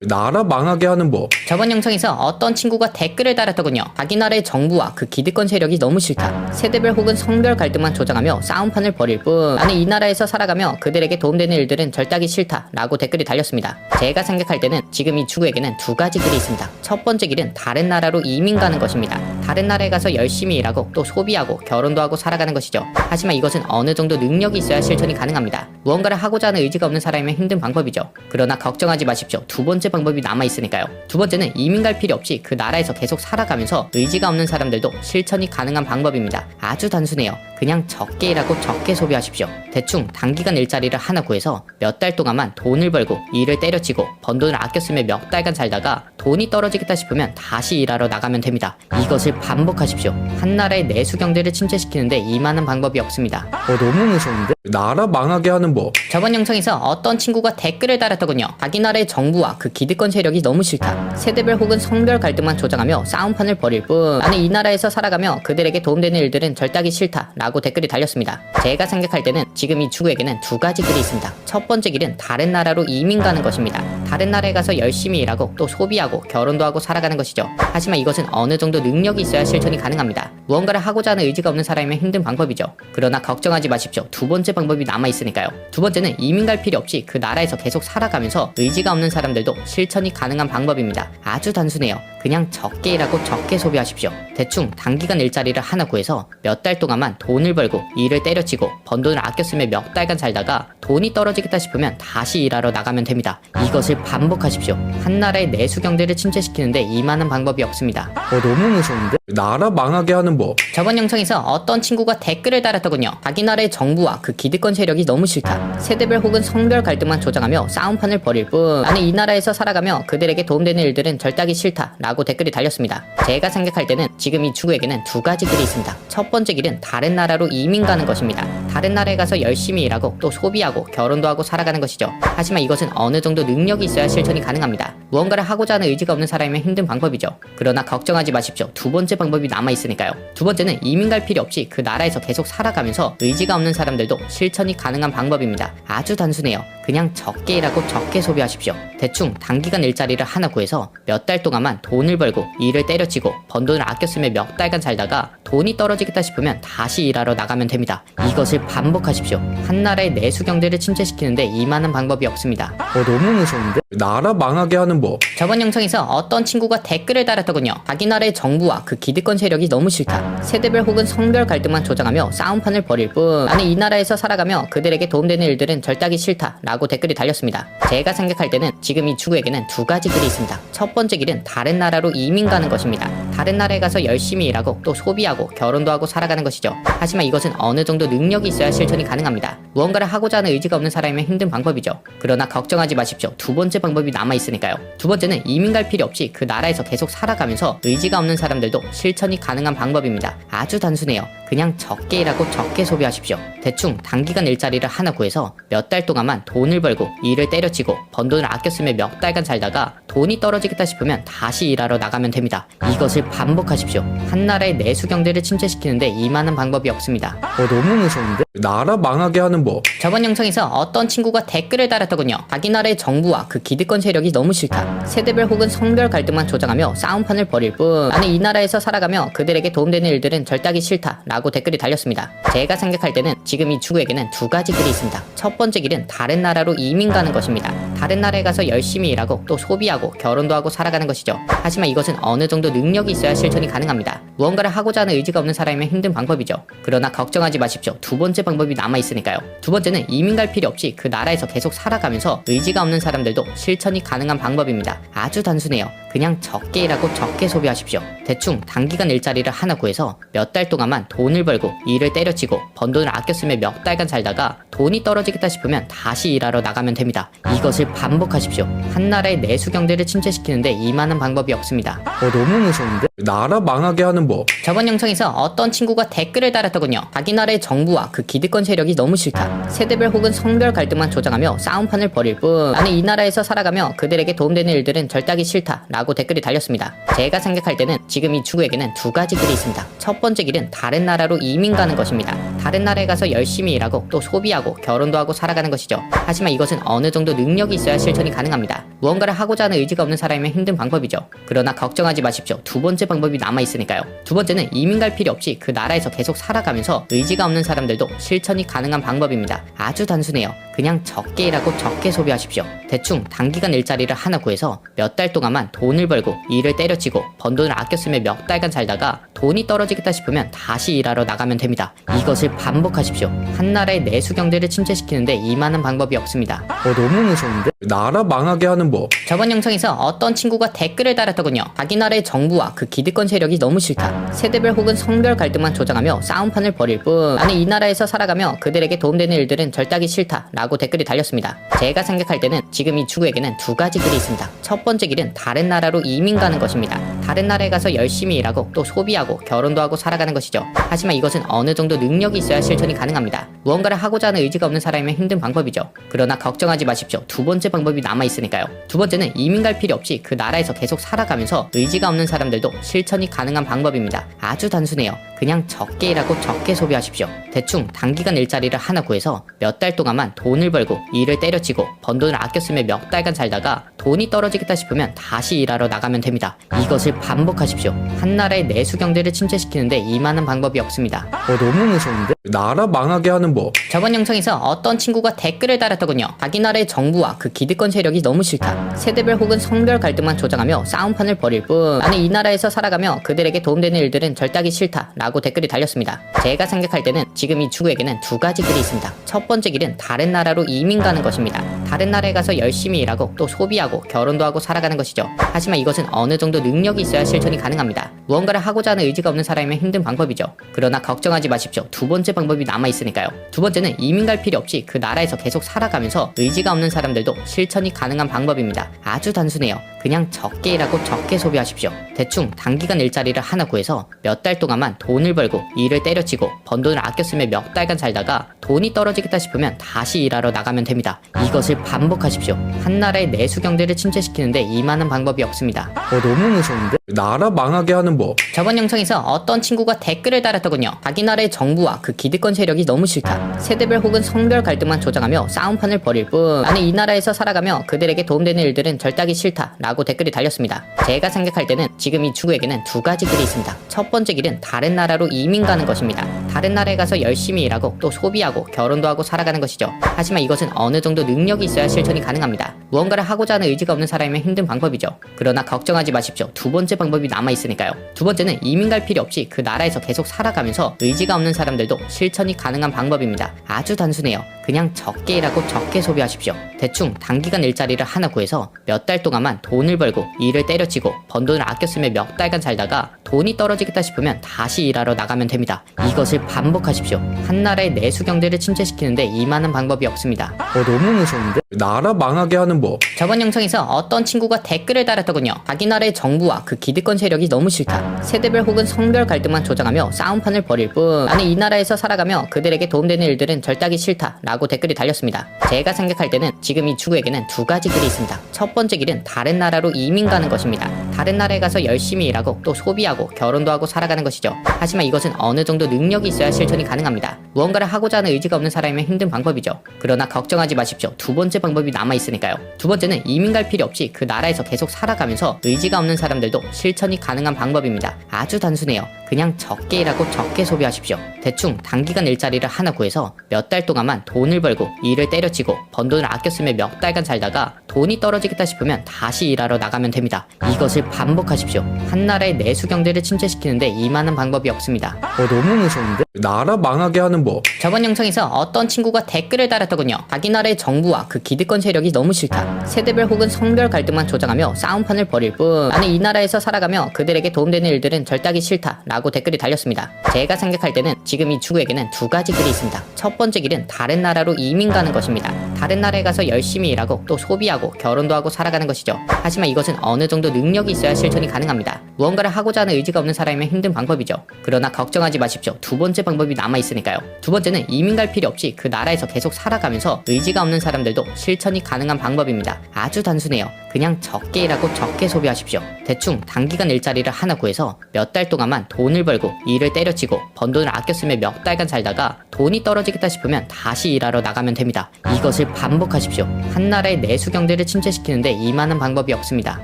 나라 망하게 하는 법. 저번 영상에서 어떤 친구가 댓글을 달았더군요. 자기 나라의 정부와 그 기득권 세력이 너무 싫다. 세대별 혹은 성별 갈등만 조장하며 싸움판을 벌일 뿐 나는 이 나라에서 살아가며 그들에게 도움되는 일들은 절대 하기 싫다 라고 댓글이 달렸습니다. 제가 생각할 때는 지금 이 친구에게는 두 가지 길이 있습니다. 첫 번째 길은 다른 나라로 이민 가는 것입니다. 다른 나라에 가서 열심히 일하고 또 소비하고 결혼도 하고 살아가는 것이죠. 하지만 이것은 어느 정도 능력이 있어야 실천이 가능합니다. 무언가를 하고자 하는 의지가 없는 사람이면 힘든 방법이죠. 그러나 걱정하지 마십시오. 두 번째 방법이 남아있으니까요. 두 번째는 이민 갈 필요 없이 그 나라에서 계속 살아가면서 의지가 없는 사람들도 실천이 가능한 방법입니다. 아주 단순해요. 그냥 적게 일하고 적게 소비하십시오. 대충 단기간 일자리를 하나 구해서 몇 달 동안만 돈을 벌고 일을 때려치고 번 돈을 아껴 쓰며 몇 달간 살다가 돈이 떨어지겠다 싶으면 다시 일하러 나가면 됩니다. 이것을 반복하십시오. 한 나라의 내수 경제를 침체시키는데 이만한 방법이 없습니다. 너무 무서운데? 나라 망하게 하는 법. 저번 영상에서 어떤 친구가 댓글을 달았더군요. 자기 나라의 정부와 그 기득권 세력이 너무 싫다. 세대별 혹은 성별 갈등만 조장하며 싸움판을 벌일 뿐 나는 이 나라에서 살아가며 그들에게 도움되는 일들은 절대 하기 싫다 라고 댓글이 달렸습니다. 제가 생각할 때는 지금 이 친구에게는 두 가지 길이 있습니다. 첫 번째 길은 다른 나라로 이민 가는 것입니다. 다른 나라에 가서 열심히 일하고 또 소비하고 결혼도 하고 살아가는 것이죠. 하지만 이것은 어느 정도 능력이 있어야 실천이 가능합니다. 무언가를 하고자 하는 의지가 없는 사람이면 힘든 방법이죠. 그러나 걱정하지 마십시오. 두 번째 방법이 남아있으니까요. 두 번째는 이민 갈 필요 없이 그 나라에서 계속 살아가면서 의지가 없는 사람들도 실천이 가능한 방법입니다. 아주 단순해요. 그냥 적게 일하고 적게 소비하십시오. 대충 단기간 일자리를 하나 구해서 몇 달 동안만 돈을 벌고 일을 때려치고 번 돈을 아껴 쓰며 몇 달간 살다가 돈이 떨어지겠다 싶으면 다시 일하러 나가면 됩니다. 이것을 반복하십시오. 한 나라의 내수 경제를 침체시키는데 이만한 방법이 없습니다. 너무 무서운데? 나라 망하게 하는 법. 저번 영상에서 어떤 친구가 댓글을 달았더군요. 자기 나라의 정부와 그 기득권 세력이 너무 싫다. 세대별 혹은 성별 갈등만 조장하며 싸움판을 벌일 뿐 나는 이 나라에서 살아가며 그들에게 도움되는 일들은 절대 하기 싫다 라고 댓글이 달렸습니다. 제가 생각할 때는 지금 이 친구에게는 두 가지 길이 있습니다. 첫 번째 길은 다른 나라로 이민 가는 것입니다. 다른 나라에 가서 열심히 일하고 또 소비하고 결혼도 하고 살아가는 것이죠. 하지만 이것은 어느 정도 능력이 있어야 실천이 가능합니다. 무언가를 하고자 하는 의지가 없는 사람이면 힘든 방법이죠. 그러나 걱정하지 마십시오. 두 번째 방법이 남아있으니까요. 두 번째는 이민 갈 필요 없이 그 나라에서 계속 살아가면서 의지가 없는 사람들도 실천이 가능한 방법입니다. 아주 단순해요. 그냥 적게 일하고 적게 소비하십시오. 대충 단기간 일자리를 하나 구해서 몇 달 동안만 돈을 벌고 일을 때려치고 번 돈을 아껴 쓰며 몇 달간 살다가 돈이 떨어지겠다 싶으면 다시 일하러 나가면 됩니다. 이것을 반복하십시오. 한 나라의 내수 경제를 침체시키는데 이만한 방법이 없습니다. 너무 무서운데? 나라 망하게 하는 법. 저번 영상에서 어떤 친구가 댓글을 달았더군요. 자기 나라의 정부와 그 기득권 세력이 너무 싫다. 세대별 혹은 성별 갈등만 조장하며 싸움판을 벌일 뿐 나는 이 나라에서 살아가며 그들에게 도움되는 일들은 절대 하기 싫다 라고 댓글이 달렸습니다. 제가 생각할 때는 지금 이 친구에게는 두 가지 길이 있습니다. 첫 번째 길은 다른 나라로 이민 가는 것입니다. 다른 나라에 가서 열심히 일하고 또 소비하고 결혼도 하고 살아가는 것이죠. 하지만 이것은 어느 정도 능력이 있어야 실천이 가능합니다. 무언가를 하고자 하는 의지가 없는 사람이면 힘든 방법이죠. 그러나 걱정하지 마십시오. 두 번째 방법이 남아있으니까요. 두 번째는 이민 갈 필요 없이 그 나라에서 계속 살아가면서 의지가 없는 사람들도 실천이 가능한 방법입니다. 아주 단순해요. 그냥 적게 일하고 적게 소비하십시오. 대충 단기간 일자리를 하나 구해서 몇 달 동안만 돈을 벌고 일을 때려치고 번 돈을 아껴 쓰며 몇 달간 살다가 돈이 떨어지겠다 싶으면 다시 일하러 나가면 됩니다. 이것을 반복하십시오. 한 나라의 내수 경제를 침체시키는데 이만한 방법이 없습니다. 너무 무서운데? 나라 망하게 하는 법. 저번 영상에서 어떤 친구가 댓글을 달았더군요. 자기 나라의 정부와 그 기득권 세력이 너무 싫다. 세대별 혹은 성별 갈등만 조장하며 싸움판을 벌일 뿐 나는 이 나라에서 살아가며 그들에게 도움되는 일들은 절대 하기 싫다 라고 댓글이 달렸습니다. 제가 생각할 때는 지금 이 친구에게는 두 가지 길이 있습니다. 첫 번째 길은 다른 나라로 이민 가는 것입니다. 다른 나라에 가서 열심히 일하고 또 소비하고 결혼도 하고 살아가는 것이죠. 하지만 이것은 어느 정도 능력이 있어야 실천이 가능합니다. 무언가를 하고자 하는 의지가 없는 사람이면 힘든 방법이죠. 그러나 걱정하지 마십시오. 두 번째 방법이 남아있으니까요. 두 번째는 이민 갈 필요 없이 그 나라에서 계속 살아가면서 의지가 없는 사람들도 실천이 가능한 방법입니다. 아주 단순해요. 그냥 적게 일하고 적게 소비하십시오. 대충 단기간 일자리를 하나 구해서 몇 달 동안만 돈을 벌고 일을 때려치고 번 돈을 아껴 쓰며 몇 달간 살다가 돈이 떨어지겠다 싶으면 다시 일하러 나가면 됩니다. 이것을 반복하십시오. 한 나라의 내수 경제를 침체시키는데 이만한 방법이 없습니다. 너무 무서운데? 나라 망하게 하는 법. 하는 법. 저번 영상에서 어떤 친구가 댓글을 달았더군요. 자기 나라의 정부와 그 기득권 세력이 너무 싫다. 세대별 혹은 성별 갈등만 조장하며 싸움판을 벌일 뿐 나는 이 나라에서 살아가며 그들에게 도움되는 일들은 절대 하기 싫다 라고 댓글이 달렸습니다. 제가 생각할 때는 지금 이 친구에게는 두 가지 길이 있습니다. 첫 번째 길은 다른 나라로 이민 가는 것입니다. 다른 나라에 가서 열심히 일하고 또 소비하고 결혼도 하고 살아가는 것이죠. 하지만 이것은 어느 정도 능력이 있어야 실천이 가능합니다. 무언가를 하고자 하는 의지가 없는 사람이면 힘든 방법이죠. 그러나 걱정하지 마십시오. 두 번째 방법이 남아있으니까요. 두 번째는 이민 갈 필요 없이 그 나라에서 계속 살아가면서 의지가 없는 사람들도 실천이 가능한 방법입니다. 아주 단순해요. 그냥 적게 일하고 적게 소비하십시오. 대충 단기간 일자리를 하나 구해서 몇 달 동안만 돈을 벌고 일을 때려치고 번 돈을 아껴 쓰며 몇 달간 살다가 돈이 떨어지겠다 싶으면 다시 일하러 나가면 됩니다. 이것을 반복하십시오. 한 나라의 내수 경제를 침체시키는데 이만한 방법이 없습니다. 너무 무서운데? 나라 망하게 하는 법. 저번 영상에서 어떤 친구가 댓글을 달았더군요. 자기 나라의 정부와 그 기득권 세력이 너무 싫다. 세대별 혹은 성별 갈등만 조장하며 싸움판을 벌일 뿐 나는 이 나라에서 살아가며 그들에게 도움되는 일들은 절대 하기 싫다 라고 댓글이 달렸습니다. 제가 생각할 때는 지금 이 친구에게는 두 가지 길이 있습니다. 첫 번째 길은 다른 나라로 이민 가는 것입니다. 다른 나라에 가서 열심히 일하고 또 소비하고 결혼도 하고 살아가는 것이죠. 하지만 이것은 어느 정도 능력이 있어야 실천이 가능합니다. 무언가를 하고자 하는 의지가 없는 사람이면 힘든 방법이죠. 그러나 걱정하지 마십시오. 두 번째 방법이 남아있으니까요. 두 번째는 이민 갈 필요 없이 그 나라에서 계속 살아가면서 의지가 없는 사람들도 실천이 가능한 방법입니다. 아주 단순해요. 그냥 적게 일하고 적게 소비하십시오. 대충 단기간 일자리를 하나 구해서 몇 달 동안만 돈을 벌고 일을 때려치고 번 돈을 아껴 쓰며 몇 달간 살다가 돈이 떨어지겠다 싶으면 다시 일하러 나가면 됩니다. 이것을 반복하십시오. 한 나라의 내수 경제를 침체시키는데 이만한 방법이 없습니다. 너무 무서운데? 나라 망하게 하는 법. 저번 영상에서 어떤 친구가 댓글을 달았더군요. 자기 나라의 정부와 그 기득권 세력이 너무 싫다. 세대별 혹은 성별 갈등만 조장하며 싸움판을 벌일 뿐 나는 이 나라에서 살아가며 그들에게 도움되는 일들은 절대 하기 싫다 라고 댓글이 달렸습니다. 제가 생각할 때는 지금 이 친구에게는 두 가지 길이 있습니다. 첫 번째 길은 다른 나라로 이민 가는 것입니다. 다른 나라에 가서 열심히 일하고 또 소비하고 결혼도 하고 살아가는 것이죠. 하지만 이것은 어느 정도 능력이 있어야 실천이 가능합니다. 무언가를 하고자 하는 의지가 없는 사람이면 힘든 방법이죠. 그러나 걱정하지 마십시오. 두 번째 방법이 남아있으니까요. 두 번째는 이민 갈 필요 없이 그 나라에서 계속 살아가면서 의지가 없는 사람들도 실천이 가능한 방법입니다. 아주 단순해요. 그냥 적게 일하고 적게 소비하십시오. 대충 단기간 일자리를 하나 구해서 몇 달 동안만 돈을 벌고 일을 때려치고 번 돈을 아껴 쓰며 몇 달간 살다가 돈이 떨어지겠다 싶으면 다시 일하러 나가면 됩니다. 이것을 반복하십시오. 한 나라의 내수 경제를 침체시키는데 이만한 방법이 없습니다. 너무 무서운데? 나라 망하게 하는 법. 저번 영상에서 어떤 친구가 댓글을 달았더군요. 자기 나라의 정부와 그 기득권 세력이 너무 싫다. 세대별 혹은 성별 갈등만 조장하며 싸움판을 벌일 뿐 나는 이 나라에서 살아가며 그들에게 도움되는 일들은 절대 하기 싫다 라고 댓글이 달렸습니다. 제가 생각할 때는 지금 이 친구에게는 두 가지 길이 있습니다. 첫 번째 길은 다른 나라로 이민 가는 것입니다. 다른 나라에 가서 열심히 일하고 또 소비하고 결혼도 하고 살아가는 것이죠. 하지만 이것은 어느 정도 능력이 있어야 실천이 가능합니다. 무언가를 하고자 하는 의지가 없는 사람이면 힘든 방법이죠. 그러나 걱정하지 마십시오. 두 번째 방법이 남아있으니까요. 두 번째는 이민 갈 필요 없이 그 나라에서 계속 살아가면서 의지가 없는 사람들도 실천이 가능한 방법입니다. 아주 단순해요. 그냥 적게 일하고 적게 소비하십시오. 대충 단기간 일자리를 하나 구해서 몇 달 동안만 돈을 벌고 일을 때려치고 번 돈을 아껴 쓰며 몇 달간 살다가 돈이 떨어지겠다 싶으면 다시 일하러 나가면 됩니다. 이것을 반복하십시오. 한 나라의 내수 경제를 침체시키는데 이만한 방법이 없습니다. 너무 무서운데? 나라 망하게 하는 법. 저번 영상에서 어떤 친구가 댓글을 달았더군요. 자기 나라의 정부와 그 기득권 세력이 너무 싫다. 세대별 혹은 성별 갈등만 조장하며 싸움판을 벌일 뿐 나는 이 나라에서 살아가며 그들에게 도움되는 일들은 절대 하기 싫다 라고 댓글이 달렸습니다. 제가 생각할 때는 지금 이 친구에게는 두 가지 길이 있습니다. 첫 번째 길은 다른 나라로 이민 가는 것입니다. 다른 나라에 가서 열심히 일하고 또 소비하고 결혼도 하고 살아가는 것이죠. 하지만 이것은 어느 정도 능력이 있어야 실천이 가능합니다. 무언가를 하고자 하는 의지가 없는 사람이면 힘든 방법이죠. 그러나 걱정하지 마십시오. 두 번째 방법이 남아있으니까요. 두 번째는 이민 갈 필요 없이 그 나라에서 계속 살아가면서 의지가 없는 사람들도 실천이 가능한 방법입니다. 아주 단순해요. 그냥 적게 일하고 적게 소비하십시오. 대충 단기간 일자리를 하나 구해서 몇 달 동안만 돈을 벌고 일을 때려치고 번 돈을 아껴 쓰며 몇 달간 살다가 돈이 떨어지겠다 싶으면 다시 일하러 나가면 됩니다. 이것을 반복하십시오. 한 나라의 내수 경제를 침체시키는데 이만한 방법이 없습니다. 너무 무서운데? 나라 망하게 하는 법. 저번 영상에서 어떤 친구가 댓글을 달았더군요. 자기 나라의 정부와 그 기득권 세력이 너무 싫다. 세대별 혹은 성별 갈등만 조장하며 싸움판을 벌일 뿐 나는 이 나라에서 살아가며 그들에게 도움되는 일들은 절대 하기 싫다 라고 댓글이 달렸습니다. 제가 생각할 때는 지금 이 친구에게는 두 가지 길이 있습니다. 첫 번째 길은 다른 나라로 이민 가는 것입니다. 다른 나라에 가서 열심히 일하고 또 소비하고 결혼도 하고 살아가는 것이죠. 하지만 이것은 어느 정도 능력이 있어야 실천이 가능합니다. 무언가를 하고자 하는 의지가 없는 사람이면 힘든 방법이죠. 그러나 걱정하지 마십시오. 두 번째 방법이 남아있으니까요. 두 번째는 이민 갈 필요 없이 그 나라에서 계속 살아가면서 의지가 없는 사람들도 실천이 가능한 방법입니다. 아주 단순해요. 그냥 적게 일하고 적게 소비하십시오. 대충 단기간 일자리를 하나 구해서 몇 달 동안만 돈을 벌고 일을 때려치고 번 돈을 아껴 쓰며 몇 달간 살다가 돈이 떨어지겠다 싶으면 다시 일하러 나가면 됩니다. 이것을 반복하십시오. 한 나라의 내수 경제를 침체시키는데 이만한 방법이 없습니다.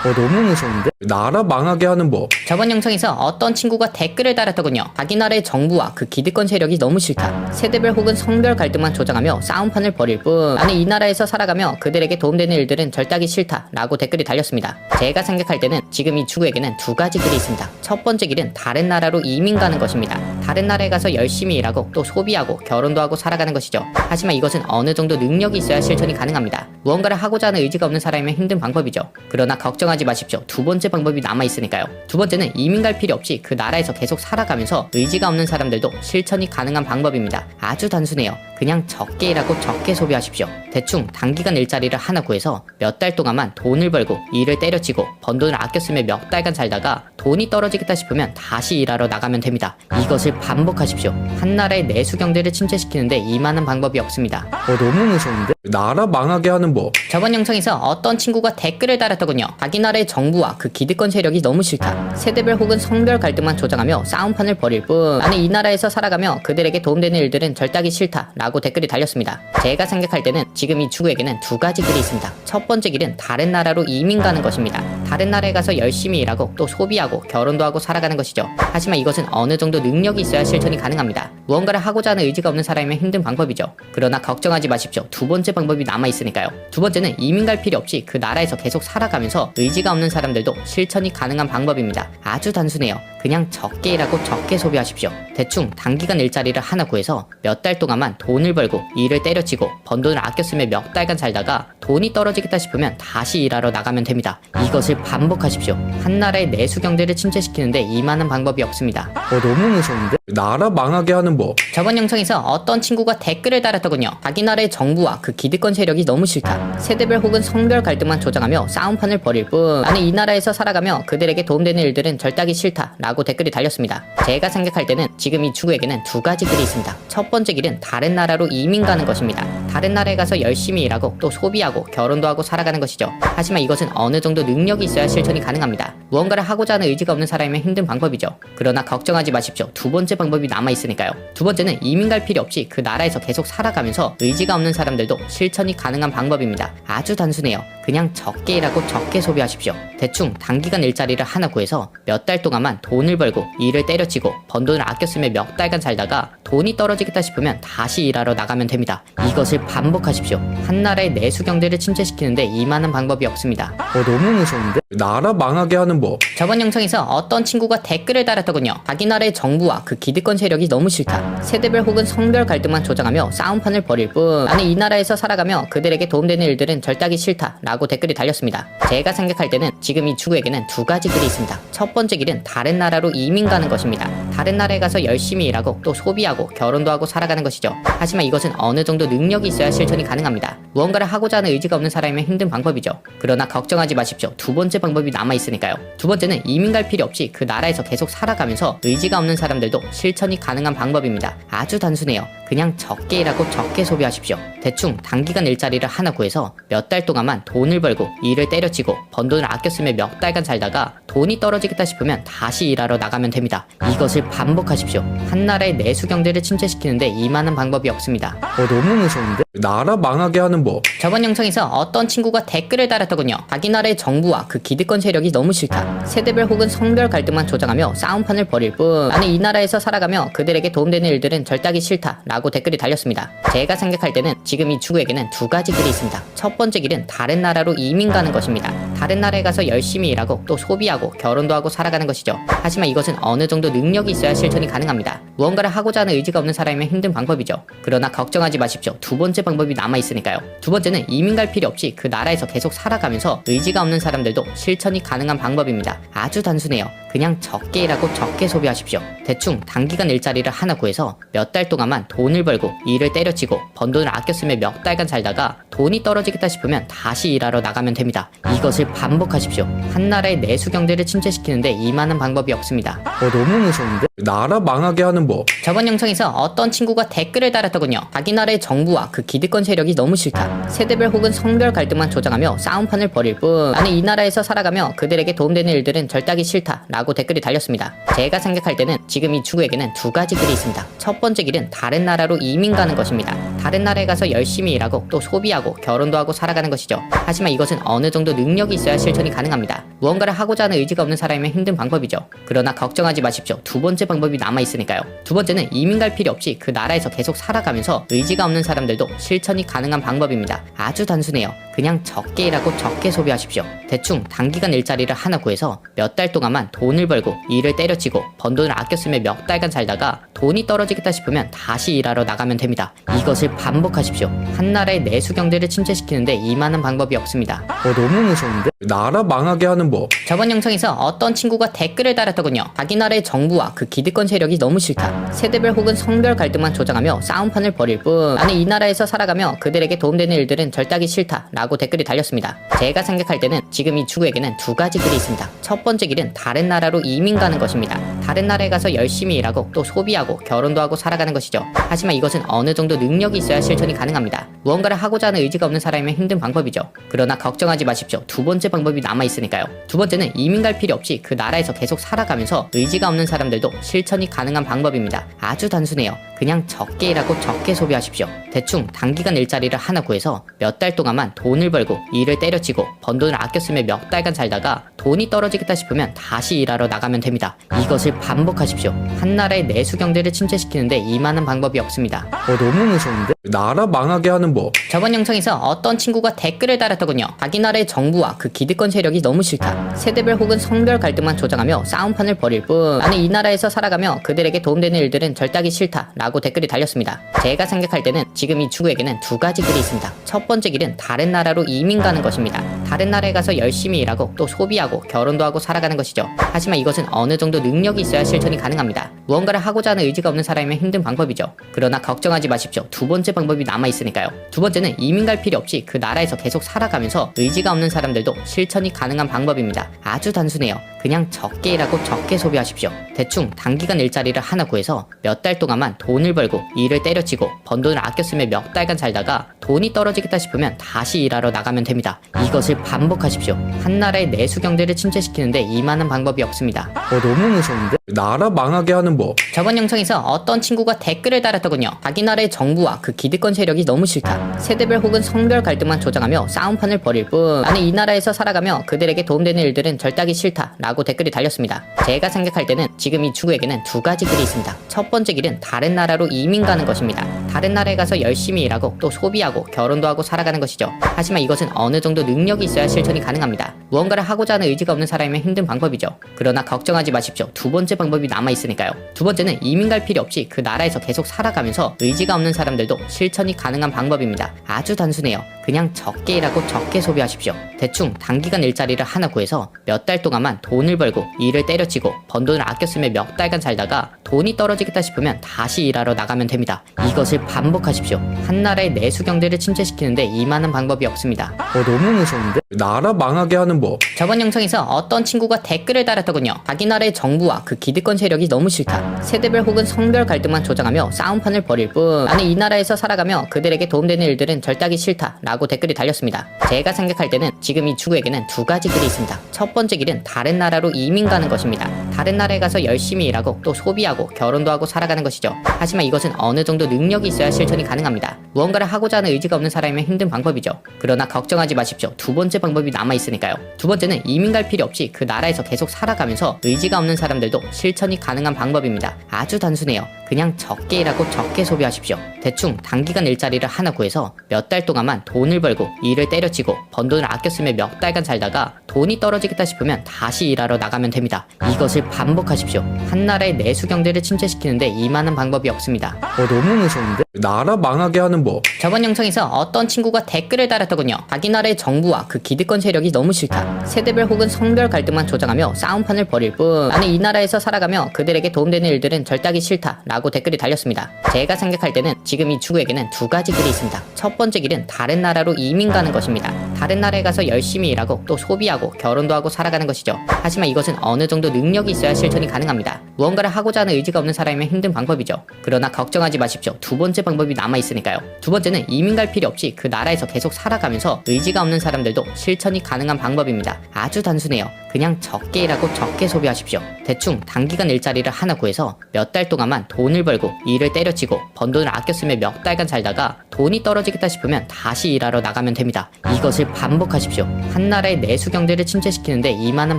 너무 무서운데? 나라 망하게 하는 법. 저번 영상에서 어떤 친구가 댓글을 달았더군요. 자기 나라의 정부와 그 기득권 세력이 너무 싫다. 세대별 혹은 성별 갈등만 조장하며 싸움판을 벌일 뿐 나는 이 나라에서 살아가며 그들에게 도움되는 일들은 절대 하기 싫다 라고 댓글이 달렸습니다. 제가 생각할 때는 지금 이 친구에게는 두 가지 길이 있습니다. 첫 번째 길은 다른 나라로 이민 가는 것입니다. 다른 나라에 가서 열심히 일하고 또 소비하고 결혼도 하고 살아가는 것이죠. 하지만 이것은 어느 정도 능력이 있어야 실천이 가능합니다. 무언가를 하고자 하는 의지가 없는 사람이면 힘든 방법이죠. 그러나 걱정하지 마십시오. 두 번째 방법이 남아있으니까요. 두 번째는 이민 갈 필요 없이 그 나라에서 계속 살아가면서 의지가 없는 사람들도 실천이 가능한 방법입니다. 아주 단순해요. 그냥 적게 일하고 적게 소비하십시오. 대충 단기간 일자리를 하나 구해서 몇 달 동안만 돈을 벌고 일을 때려치고 번 돈을 아껴 쓰며 몇 달간 살다가 돈이 떨어지겠다 싶으면 다시 일하러 나가면 됩니다. 이것을 반복하십시오. 한 나라의 내수 경제를 침체시키는데 이만한 방법이 없습니다. 너무 무서운데? 나라 망하게 하는 법. 저번 영상에서 어떤 친구가 댓글을 달았더군요. 자기 나라의 정부와 그 기득권 세력이 너무 싫다. 세대별 혹은 성별 갈등만 조장하며 싸움판을 벌일 뿐 나는 이 나라에서 살아가며 그들에게 도움되는 일들은 절대 하기 싫다 라고 댓글이 달렸습니다. 제가 생각할 때는 지금 이 친구에게는 두 가지 길이 있습니다. 첫 번째 길은 다른 나라로 이민 가는 것입니다. 다른 나라에 가서 열심히 일하고 또 소비하고 결혼도 하고 살아가는 것이죠. 하지만 이것은 어느 정도 능력이 있어야 실천이 가능합니다. 무언가를 하고자 하는 의지가 없는 사람이면 힘든 방법이죠. 그러나 걱정하지 마십시오. 두 번째 방법이 남아있으니까요. 두 번째는 이민 갈 필요 없이 그 나라에서 계속 살아가면서 의지가 없는 사람들도 실천이 가능한 방법입니다. 아주 단순해요. 그냥 적게 일하고 적게 소비하십시오. 대충 단기간 일자리를 하나 구해서 몇 달 동안만 돈을 벌고 일을 때려치고 번 돈을 아껴 쓰며 몇 달간 살다가 돈이 떨어지겠다 싶으면 다시 일하러 나가면 됩니다. 이것을 반복하십시오. 한 나라의 내수 경제를 침체시키는데 이만한 방법이 없습니다. 너무 무서운데? 나라 망하게 하는 법. 저번 영상에서 어떤 친구가 댓글을 달았더군요. 자기 나라의 정부와 그 기득권 세력이 너무 싫다. 세대별 혹은 성별 갈등만 조장하며 싸움판을 벌일 뿐 나는 이 나라에서 살아가며 그들에게 도움되는 일들은 절대 하기 싫다 라고 댓글이 달렸습니다. 제가 생각할 때는 지금 이 친구에게는 두 가지 길이 있습니다. 첫 번째 길은 다른 나라로 이민 가는 것입니다. 다른 나라에 가서 열심히 일하고 또 소비하고 결혼도 하고 살아가는 것이죠. 하지만 이것은 어느 정도 능력이 있어야 실천이 가능합니다. 무언가를 하고자 하는 의지가 없는 사람이면 힘든 방법이죠. 그러나 걱정하지 마십시오. 두 번째 방법이 남아있으니까요. 두 번째는 이민 갈 필요 없이 그 나라에서 계속 살아가면서 의지가 없는 사람들도 실천이 가능한 방법입니다. 아주 단순해요. 그냥 적게 일하고 적게 소비하십시오. 대충 단기간 일자리를 하나 구해서 몇 달 동안만 돈을 벌고 일을 때려치고 번 돈을 아껴 쓰며 몇 달간 살다가 돈이 떨어지겠다 싶으면 다시 일하러 나가면 됩니다. 이것을 반복하십시오. 한 나라의 내수 경제를 침체시키는데 이만한 방법이 없습니다. 너무 무서운데? 나라 망하게 하는 법. 저번 영상에서 어떤 친구가 댓글을 달았더군요. 자기 나라의 정부와 그 기득권 세력이 너무 싫다. 세대별 혹은 성별 갈등만 조장하며 싸움판을 벌일 뿐 나는 이 나라에서 살아가며 그들에게 도움되는 일들은 절대 하기 싫다 라고 댓글이 달렸습니다. 제가 생각할 때는 지금 이 친구에게는 두 가지 길이 있습니다. 첫 번째 길은 다른 나라로 이민 가는 것입니다. 다른 나라에 가서 열심히 일하고 또 소비하고 결혼도 하고 살아가는 것이죠. 하지만 이것은 어느 정도 능력이 있어야 실천이 가능합니다. 무언가를 하고자 하는 의지가 없는 사람이면 힘든 방법이죠. 그러나 걱정하지 마십시오. 두 번째 방법이 남아있으니까요. 두 번째는 이민 갈 필요 없이 그 나라에서 계속 살아가면서 의지가 없는 사람들도 실천이 가능한 방법입니다. 아주 단순해요. 그냥 적게 일하고 적게 소비하십시오. 대충 단기간 일자리를 하나 구해서 몇 달 동안만 돈을 벌고 일을 때려치고 번 돈을 아껴 쓰며 몇 달간 살다가 돈이 떨어지겠다 싶으면 다시 일하러 나가면 됩니다. 이것을 반복하십시오. 한 나라의 내수 경제를 침체시키는데 이만한 방법이 없습니다. 너무 무서운데? 나라 망하게 하는 법. 저번 영상에서 어떤 친구가 댓글을 달았더군요. 자기 나라의 정부와 그 기득권 세력이 너무 싫다. 세대별 혹은 성별 갈등만 조장하며 싸움판을 벌일 뿐 나는 이 나라에서 살아가며 그들에게 도움되는 일들은 절대 하기 싫다 라고 댓글이 달렸습니다. 제가 생각할 때는 지금 이 친구에게는 두 가지 길이 있습니다. 첫 번째 길은 다른 나라로 이민 가는 것입니다. 다른 나라에 가서 열심히 일하고 또 소비하고 결혼도 하고 살아가는 것이죠. 하지만 이것은 어느 정도 능력이 있어야 실천이 가능합니다. 무언가를 하고자 하는 의지가 없는 사람이면 힘든 방법이죠. 그러나 걱정하지 마십시오. 두 번째 방법이 남아있으니까요. 두 번째는 이민 갈 필요 없이 그 나라에서 계속 살아가면서 의지가 없는 사람들도 실천이 가능한 방법입니다. 아주 단순해요. 그냥 적게 일하고 적게 소비하십시오. 대충 단기간 일자리를 하나 구해서 몇 달 동안만 돈을 벌고 일을 때려치고 번 돈을 아껴 쓰며 몇 달간 살다가 돈이 떨어지겠다 싶으면 다시 일하러 나가면 됩니다. 이것을 반복하십시오. 한 나라의 내수 경제를 침체시키는데 이만한 방법이 없습니다. 너무 무서운데? 나라 망하게 하는 법. 저번 영상에서 어떤 친구가 댓글을 달았더군요. 자기 나라의 정부와 그 기득권 세력이 너무 싫다. 세대별 혹은 성별 갈등만 조장하며 싸움판을 벌일 뿐 나는 이 나라에서 살아가며 그들에게 도움되는 일들은 절대 하기 싫다 라고 댓글이 달렸습니다. 제가 생각할 때는 지금 이 친구에게는 두 가지 길이 있습니다. 첫 번째 길은 다른 나라로 이민 가는 것입니다. 다른 나라에 가서 열심히 일하고 또 소비하고 결혼도 하고 살아가는 것이죠. 하지만 이것은 어느 정도 능력이 있어야 실천이 가능합니다. 무언가를 하고자 하는 의지가 없는 사람이면 힘든 방법이죠. 그러나 걱정하지 마십시오. 두 번째 방법이 남아있으니까요. 두 번째는 이민 갈 필요 없이 그 나라에서 계속 살아가면서 의지가 없는 사람들도 실천이 가능한 방법입니다. 아주 단순해요. 그냥 적게 일하고 적게 소비하십시오. 대충 단기간 일자리를 하나 구해서 몇 달 동안만 돈을 벌고 일을 때려치고 번 돈을 아껴 쓰며 몇 달간 살다가 돈이 떨어지겠다 싶으면 다시 일하러 나가면 됩니다. 이것을 반복하십시오. 한 나라의 내수 경제를 침체시키는데 이만한 방법이 없습니다. 너무 무서운데? 나라 망하게 하는 법. 저번 영상에서 어떤 친구가 댓글을 달았더군요. 자기 나라의 정부와 그 기득권 세력이 너무 싫다. 세대별 혹은 성별 갈등만 조장하며 싸움판을 벌일 뿐 나는 이 나라에서 살아가며 그들에게 도움되는 일들은 절대 하기 싫다 라고 댓글이 달렸습니다. 제가 생각할 때는 지금 이 친구에게는 두 가지 길이 있습니다. 첫 번째 길은 다른 나라로 이민 가는 것입니다. 다른 나라에 가서 열심히 일하고 또 소비하고 결혼도 하고 살아가는 것이죠. 하지만 이것은 어느 정도 능력이 있어야 실천이 가능합니다. 무언가를 하고자 하는 의지가 없는 사람이면 힘든 방법이죠. 그러나 걱정하지 마십시오. 두 번째 방법이 남아있으니까요. 두 번째는 이민 갈 필요 없이 그 나라에서 계속 살아가면서 의지가 없는 사람들도 실천이 가능한 방법입니다. 아주 단순해요. 그냥 적게 일하고 적게 소비하십시오. 대충 단기간 일자리를 하나 구해서 몇 달 동안만 돈을 벌고 일을 때려치고 번 돈을 아껴 쓰며 몇 달간 살다가 돈이 떨어지겠다 싶으면 다시 일하러 나가면 됩니다. 이것을 반복하십시오. 한 나라의 내수 경제를 침체시키는데 이만한 방법이 없습니다. 너무 무서운데? 나라 망하게 하는 법. 저번 영상에서 어떤 친구가 댓글을 달았더군요. 자기 나라의 정부와 그 기득권 세력이 너무 싫다. 세대별 혹은 성별 갈등만 조장하며 싸움판을 벌일 뿐 나는 이 나라에서 살아가며 그들에게 도움되는 일들은 절대 하기 싫다 라고 댓글이 달렸습니다. 제가 생각할 때는 지금 이 친구에게는 두 가지 길이 있습니다. 첫 번째 길은 다른 나라로 이민 가는 것입니다. 다른 나라에 가서 열심히 일하고 또 소비하고 결혼도 하고 살아가는 것이죠. 하지만 이것은 어느 정도 능력이 있어야 실천이 가능합니다. 무언가를 하고자 하는 의지가 없는 사람이면 힘든 방법이죠. 그러나 걱정하지 마십시오. 두 번째 방법이 남아있으니까요. 두 번째는 이민 갈 필요 없이 그 나라에서 계속 살아가면서 의지가 없는 사람들도 실천이 가능한 방법입니다. 아주 단순해요. 그냥 적게 일하고 적게 소비하십시오. 대충 단기간 일자리를 하나 구해서 몇 달 동안만 돈을 벌고 일을 때려치고 번 돈을 아껴 쓰며 몇 달간 살다가 돈이 떨어지겠다 싶으면 다시 일하러 나가면 됩니다. 이것을 반복하십시오. 한 나라의 내수 경제를 침체시키는데 이만한 방법이 없습니다. 너무 무서운데? 나라 망하게 하는 법. 저번 영상에서 어떤 친구가 댓글을 달았더군요. 자기 나라의 정부와 그 기득권 세력이 너무 싫다. 세대별 혹은 성별 갈등만 조장하며 싸움판을 벌일 뿐 나는 이 나라에서 살아가며 그들에게 도움되는 일들은 절대 하기 싫다 라고 댓글이 달렸습니다. 제가 생각할 때는 지금 이 친구에게는 두 가지 길이 있습니다. 첫 번째 길은 다른 나라로 이민 가는 것입니다. 다른 나라에 가서 열심히 일하고 또 소비하고 결혼도 하고 살아가는 것이죠. 하지만 이것은 어느 정도 능력이 있어야 실천이 가능합니다. 무언가를 하고자 하는 의지가 없는 사람이면 힘든 방법이죠. 그러나 걱정하지 마십시오. 두 번째 방법이 남아있으니까요. 두 번째는 이민 갈 필요 없이 그 나라에서 계속 살아가면서 의지가 없는 사람들도 실천이 가능한 방법입니다. 아주 단순해요. 그냥 적게 일하고 적게 소비하십시오. 대충 단기간 일자리를 하나 구해서 몇 달 동안만 돈을 벌고 일을 때려치고 번 돈을 아껴 쓰며 몇 달간 살다가 돈이 떨어지겠다 싶으면 다시 일하러 나가면 됩니다. 이것을 반복하십시오. 한 나라의 내수 경제를 침체시키는데 이만한 방법이 없습니다. 너무 무서운데? 나라 망하게 하는 법. 저번 영상에서 어떤 친구가 댓글을 달았더군요. 자기 나라의 정부와 그 기득권 세력이 너무 싫다. 세대별 혹은 성별 갈등만 조장하며 싸움판을 벌일 뿐 나는 이 나라에서 살아가며 그들에게 도움되는 일들은 절대 하기 싫다 라고 댓글이 달렸습니다. 제가 생각할 때는 지금 이 친구에게는 두 가지 길이 있습니다. 첫 번째 길은 다른 나라로 이민 가는 것입니다. 다른 나라에 가서 열심히 일하고 또 소비하고 결혼도 하고 살아가는 것이죠. 하지만 이것은 어느 정도 능력이 있어야 실천이 가능합니다. 무언가를 하고자 하는 의지가 없는 사람이면 힘든 방법이죠. 그러나 걱정하지 마십시오. 두 번째 방법이 남아있으니까요. 두 번째는 이민 갈 필요 없이 그 나라에서 계속 살아가면서 의지가 없는 사람들도 실천이 가능한 방법입니다. 아주 단순해요. 그냥 적게 일하고 적게 소비하십시오. 대충 단기간 일자리를 하나 구해서 몇 달 동안만 돈을 벌고 일을 때려치고 번 돈을 아껴 쓰며 몇 달간 살다가 돈이 떨어지겠다 싶으면 다시 일하러 나가면 됩니다. 이것을 반복하십시오. 한 나라의 내수 경제를 침체시키는데 이만한 방법이 없습니다. 너무 무서운데? 나라 망하게 하는 법. 법. 저번 영상에서 어떤 친구가 댓글을 달았더군요. 자기 나라의 정부와 그 기득권 세력이 너무 싫다. 세대별 혹은 성별 갈등만 조장하며 싸움판을 벌일 뿐 나는 이 나라에서 살아가며 그들에게 도움되는 일들은 절대 하기 싫다 라고 댓글이 달렸습니다. 제가 생각할 때는 지금 이 친구에게는 두 가지 길이 있습니다. 첫 번째 길은 다른 나라로 이민 가는 것입니다. 다른 나라에 가서 열심히 일하고 또 소비하고 결혼도 하고 살아가는 것이죠. 하지만 이것은 어느 정도 능력이 있어야 실천이 가능합니다. 무언가를 하고자 하는 의지가 없는 사람이면 힘든 방법이죠. 그러나 걱정하지 마십시오. 두 번째 방법이 남아있으니까요. 두 번째는 이민 갈 필요 없이 그 나라에서 계속 살아가면서 의지가 없는 사람들도 실천이 가능한 방법입니다. 아주 단순해요. 그냥 적게 일하고 적게 소비하십시오. 대충 단기간 일자리를 하나 구해서 몇 달 동안만 돈을 벌고 일을 때려치고 번 돈을 아껴 쓰며 몇 달간 살다가 돈이 떨어지겠다 싶으면 다시 일하러 나가면 됩니다. 이것을 반복하십시오. 한 나라의 내수 경제를 침체시키는데 이만한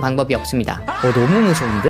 방법이 없습니다. 너무 무서운데?